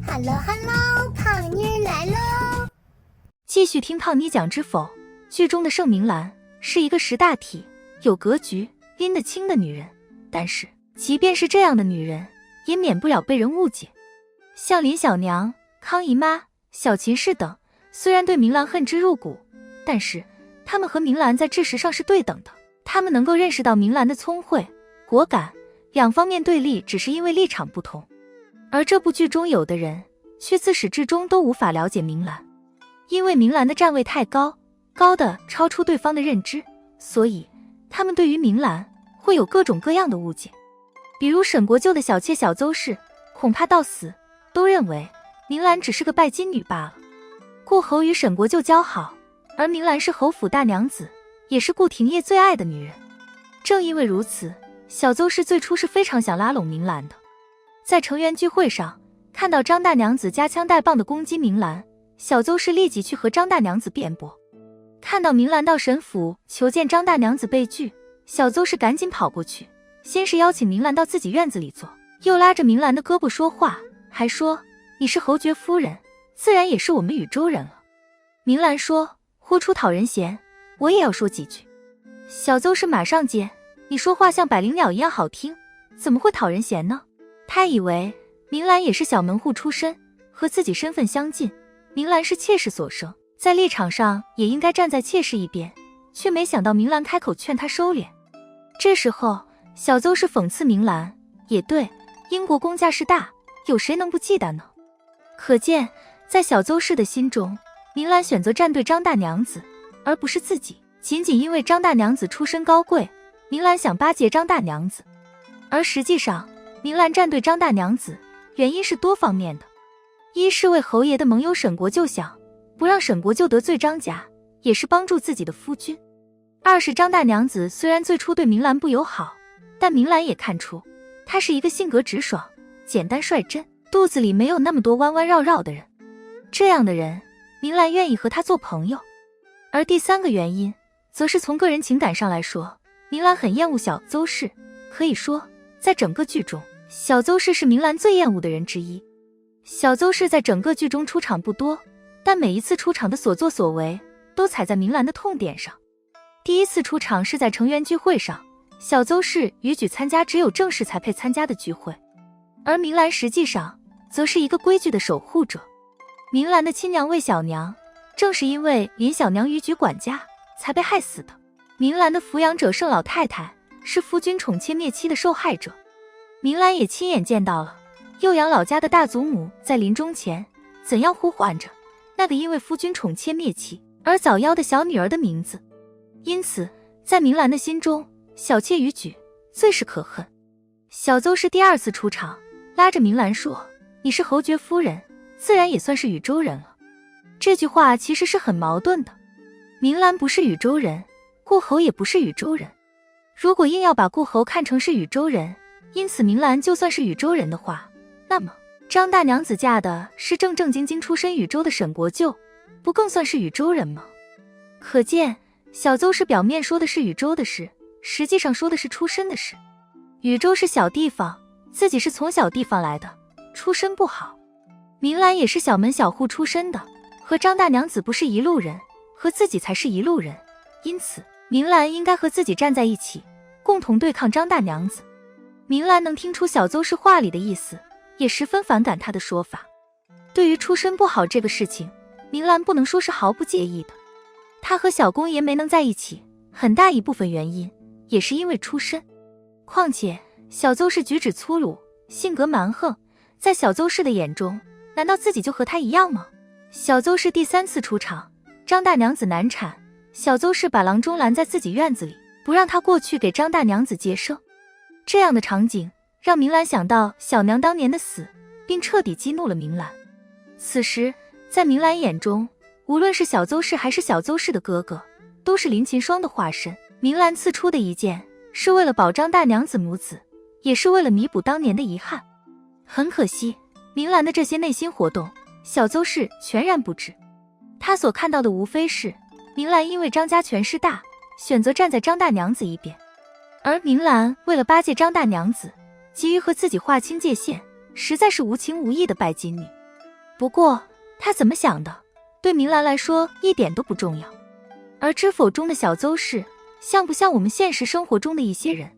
Hello Hello， 胖妮儿来喽！继续听胖妮讲知否。剧中的盛明兰是一个识大体、有格局、拎得清的女人，但是即便是这样的女人，也免不了被人误解。像林小娘、康姨妈、小秦氏等，虽然对明兰恨之入骨，但是她们和明兰在知识上是对等的。她们能够认识到明兰的聪慧、果敢，两方面对立只是因为立场不同。而这部剧中有的人却自始至终都无法了解明兰，因为明兰的站位太高，高的超出对方的认知，所以他们对于明兰会有各种各样的误解。比如沈国舅的小妾小邹氏，恐怕到死都认为明兰只是个拜金女罢了。顾侯与沈国舅交好，而明兰是侯府大娘子，也是顾廷烨最爱的女人。正因为如此，小邹氏最初是非常想拉拢明兰的。在成员聚会上，看到张大娘子夹枪带棒的攻击明兰，小邹氏立即去和张大娘子辩驳。看到明兰到沈府求见张大娘子被拒，小邹氏赶紧跑过去，先是邀请明兰到自己院子里坐，又拉着明兰的胳膊说话，还说你是侯爵夫人，自然也是我们禹州人了。明兰说豁出讨人嫌，我也要说几句。小邹氏马上接，你说话像百灵鸟一样好听，怎么会讨人嫌呢？他以为明兰也是小门户出身，和自己身份相近，明兰是妾室所生，在立场上也应该站在妾室一边，却没想到明兰开口劝他收敛。这时候小邹是讽刺明兰，也对，英国公家事大，有谁能不忌惮呢？可见在小邹氏的心中，明兰选择站队张大娘子，而不是自己，仅仅因为张大娘子出身高贵，明兰想巴结张大娘子。而实际上明兰站队张大娘子，原因是多方面的。一是为侯爷的盟友沈国舅想，不让沈国舅得罪张家，也是帮助自己的夫君。二是张大娘子虽然最初对明兰不友好，但明兰也看出她是一个性格直爽、简单率真，肚子里没有那么多弯弯绕绕的人。这样的人，明兰愿意和他做朋友。而第三个原因，则是从个人情感上来说，明兰很厌恶小邹氏，可以说在整个剧中，小邹氏是明兰最厌恶的人之一。小邹氏在整个剧中出场不多，但每一次出场的所作所为都踩在明兰的痛点上。第一次出场是在成员聚会上，小邹氏逾矩参加只有正室才配参加的聚会，而明兰实际上则是一个规矩的守护者。明兰的亲娘魏小娘，正是因为林小娘逾矩管家才被害死的。明兰的抚养者盛老太太是夫君宠妾灭妻的受害者。明兰也亲眼见到了幼阳老家的大祖母在临终前怎样呼唤着那个因为夫君宠妾灭妻而早夭的小女儿的名字。因此在明兰的心中，小妾逾矩最是可恨。小邹氏第二次出场，拉着明兰说，你是侯爵夫人，自然也算是禹州人了。这句话其实是很矛盾的。明兰不是禹州人，顾侯也不是禹州人。如果硬要把顾侯看成是禹州人，因此明兰就算是禹州人的话，那么张大娘子嫁的是正正经经出身禹州的沈国舅，不更算是禹州人吗？可见小邹氏表面说的是禹州的事，实际上说的是出身的事。禹州是小地方，自己是从小地方来的，出身不好。明兰也是小门小户出身的，和张大娘子不是一路人，和自己才是一路人。因此明兰应该和自己站在一起，共同对抗张大娘子。明兰能听出小邹氏话里的意思，也十分反感他的说法。对于出身不好这个事情，明兰不能说是毫不介意的。她和小公爷没能在一起，很大一部分原因也是因为出身。况且小邹氏举止粗鲁，性格蛮横，在小邹氏的眼中，难道自己就和他一样吗？小邹氏第三次出场，张大娘子难产，小邹氏把郎中拦在自己院子里，不让他过去给张大娘子接生。这样的场景让明兰想到小娘当年的死，并彻底激怒了明兰。此时在明兰眼中，无论是小邹氏还是小邹氏的哥哥，都是林噙霜的化身。明兰赐出的一剑，是为了保张大娘子母子，也是为了弥补当年的遗憾。很可惜，明兰的这些内心活动，小邹氏全然不知。他所看到的无非是明兰因为张家权势大，选择站在张大娘子一边，而明兰为了巴结张大娘子，急于和自己划清界限，实在是无情无义的拜金女。不过她怎么想的，对明兰来说一点都不重要。而知否中的小邹氏，像不像我们现实生活中的一些人？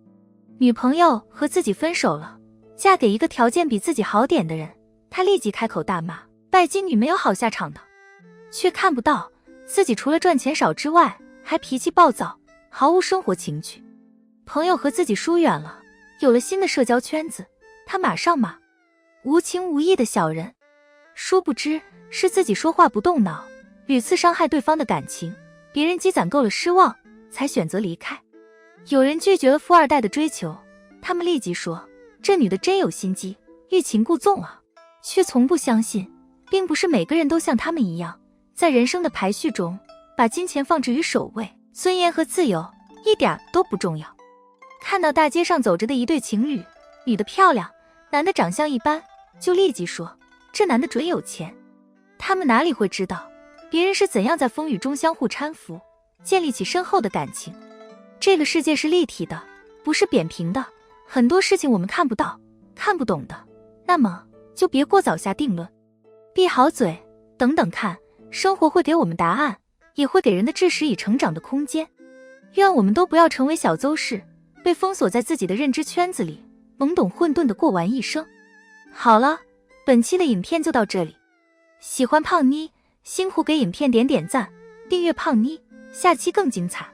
女朋友和自己分手了，嫁给一个条件比自己好点的人，她立即开口大骂，拜金女没有好下场的。却看不到自己除了赚钱少之外，还脾气暴躁，毫无生活情趣。朋友和自己疏远了，有了新的社交圈子，他马上骂无情无义的小人。殊不知是自己说话不动脑，屡次伤害对方的感情，别人积攒够了失望，才选择离开。有人拒绝了富二代的追求，他们立即说这女的真有心机，欲擒故纵啊，却从不相信并不是每个人都像他们一样，在人生的排序中把金钱放置于首位，尊严和自由一点都不重要。看到大街上走着的一对情侣，女的漂亮，男的长相一般，就立即说这男的准有钱。他们哪里会知道别人是怎样在风雨中相互搀扶，建立起深厚的感情。这个世界是立体的，不是扁平的，很多事情我们看不到看不懂的，那么就别过早下定论，闭好嘴，等等看，生活会给我们答案，也会给人的知识以成长的空间。愿我们都不要成为小邹氏，被封锁在自己的认知圈子里，懵懂混沌地过完一生。好了，本期的影片就到这里，喜欢胖妮辛苦给影片点点赞，订阅胖妮，下期更精彩。